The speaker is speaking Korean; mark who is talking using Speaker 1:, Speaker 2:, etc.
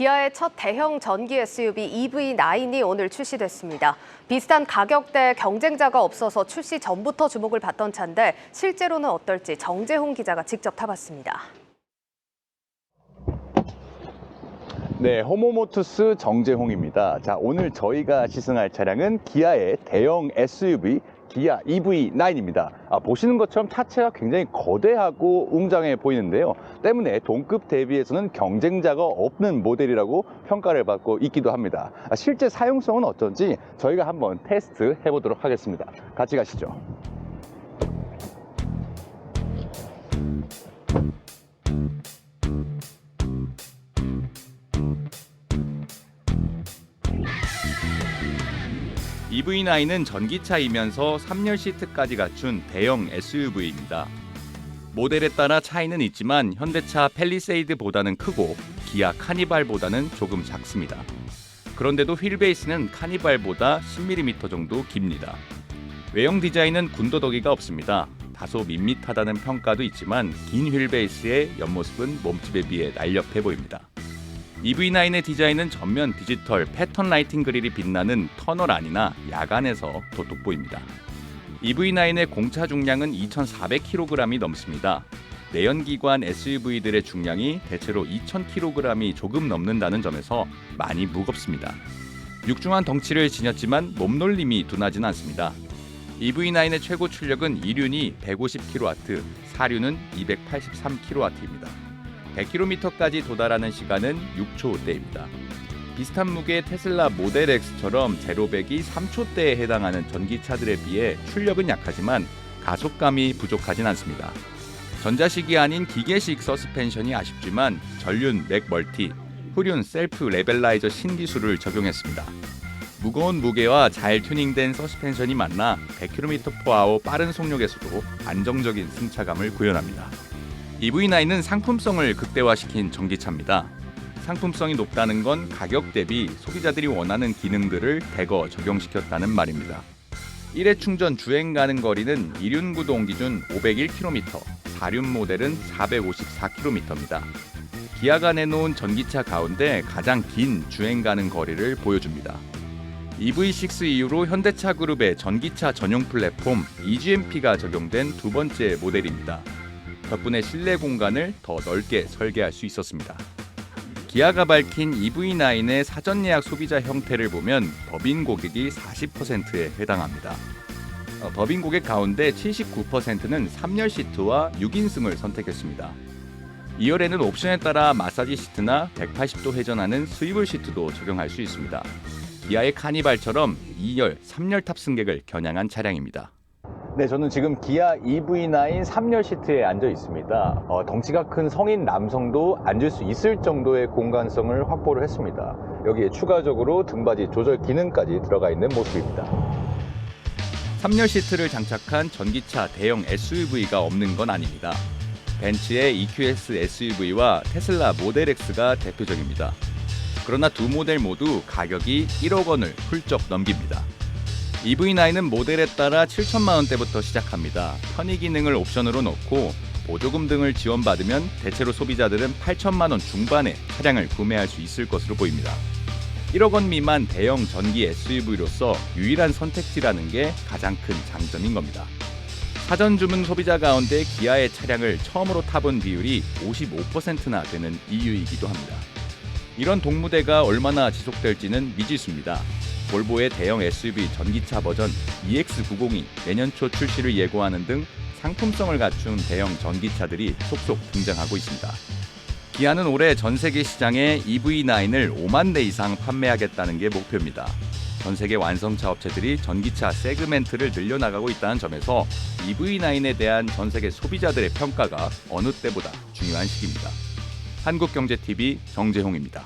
Speaker 1: 기아의 첫 대형 전기 SUV EV9이 오늘 출시됐습니다. 비슷한 가격대 경쟁자가 없어서 출시 전부터 주목을 받던 차인데 실제로는 어떨지 정재홍 기자가 직접 타봤습니다.
Speaker 2: 네, 호모모투스 정재홍입니다. 자, 오늘 저희가 시승할 차량은 기아의 대형 SUV 기아 EV9입니다. 보시는 것처럼 차체가 굉장히 거대하고 웅장해 보이는데요. 때문에 동급 대비해서는 경쟁자가 없는 모델이라고 평가를 받고 있기도 합니다. 실제 사용성은 어떤지 저희가 한번 테스트 해보도록 하겠습니다. 같이 가시죠. EV9은 전기차이면서 3열 시트까지 갖춘 대형 SUV입니다. 모델에 따라 차이는 있지만 현대차 팰리세이드보다는 크고 기아 카니발보다는 조금 작습니다. 그런데도 휠베이스는 카니발보다 10mm 정도 깁니다. 외형 디자인은 군더더기가 없습니다. 다소 밋밋하다는 평가도 있지만 긴 휠베이스의 옆모습은 몸집에 비해 날렵해 보입니다. EV9의 디자인은 전면 디지털 패턴 라이팅 그릴이 빛나는 터널 안이나 야간에서 더 돋보입니다. EV9의 공차 중량은 2,400kg이 넘습니다. 내연기관 SUV들의 중량이 대체로 2,000kg이 조금 넘는다는 점에서 많이 무겁습니다. 육중한 덩치를 지녔지만 몸놀림이 둔하진 않습니다. EV9의 최고 출력은 2륜이 150kW, 4륜은 283kW입니다. 100km까지 도달하는 시간은 6초대입니다. 비슷한 무게의 테슬라 모델 X처럼 제로백이 3초대에 해당하는 전기차들에 비해 출력은 약하지만 가속감이 부족하진 않습니다. 전자식이 아닌 기계식 서스펜션이 아쉽지만 전륜 맥멀티, 후륜 셀프 레벨라이저 신기술을 적용했습니다. 무거운 무게와 잘 튜닝된 서스펜션이 만나 100km/h 빠른 속력에서도 안정적인 승차감을 구현합니다. EV9은 상품성을 극대화시킨 전기차입니다. 상품성이 높다는 건 가격 대비 소비자들이 원하는 기능들을 대거 적용시켰다는 말입니다. 1회 충전 주행 가능 거리는 2륜 구동 기준 501km, 4륜 모델은 454km입니다. 기아가 내놓은 전기차 가운데 가장 긴 주행 가능 거리를 보여줍니다. EV6 이후로 현대차 그룹의 전기차 전용 플랫폼 EGMP가 적용된 두 번째 모델입니다. 덕분에 실내 공간을 더 넓게 설계할 수 있었습니다. 기아가 밝힌 EV9의 사전 예약 소비자 형태를 보면 법인 고객이 40%에 해당합니다. 법인 고객 가운데 79%는 3열 시트와 6인승을 선택했습니다. 2열에는 옵션에 따라 마사지 시트나 180도 회전하는 스위블 시트도 적용할 수 있습니다. 기아의 카니발처럼 2열, 3열 탑승객을 겨냥한 차량입니다. 네, 저는 지금 기아 EV9 3열 시트에 앉아 있습니다. 덩치가 큰 성인 남성도 앉을 수 있을 정도의 공간성을 확보를 했습니다. 여기에 추가적으로 등받이 조절 기능까지 들어가 있는 모습입니다. 3열 시트를 장착한 전기차 대형 SUV가 없는 건 아닙니다. 벤츠의 EQS SUV와 테슬라 모델 X가 대표적입니다. 그러나 두 모델 모두 가격이 1억 원을 훌쩍 넘깁니다. EV9은 모델에 따라 7천만 원대부터 시작합니다. 편의 기능을 옵션으로 넣고 보조금 등을 지원받으면 대체로 소비자들은 8천만 원 중반에 차량을 구매할 수 있을 것으로 보입니다. 1억 원 미만 대형 전기 SUV로서 유일한 선택지라는 게 가장 큰 장점인 겁니다. 사전 주문 소비자 가운데 기아의 차량을 처음으로 타본 비율이 55%나 되는 이유이기도 합니다. 이런 동무대가 얼마나 지속될지는 미지수입니다. 볼보의 대형 SUV 전기차 버전 EX90이 내년 초 출시를 예고하는 등 상품성을 갖춘 대형 전기차들이 속속 등장하고 있습니다. 기아는 올해 전 세계 시장에 EV9을 5만 대 이상 판매하겠다는 게 목표입니다. 전 세계 완성차 업체들이 전기차 세그멘트를 늘려나가고 있다는 점에서 EV9에 대한 전 세계 소비자들의 평가가 어느 때보다 중요한 시기입니다. 한국경제TV 정재홍입니다.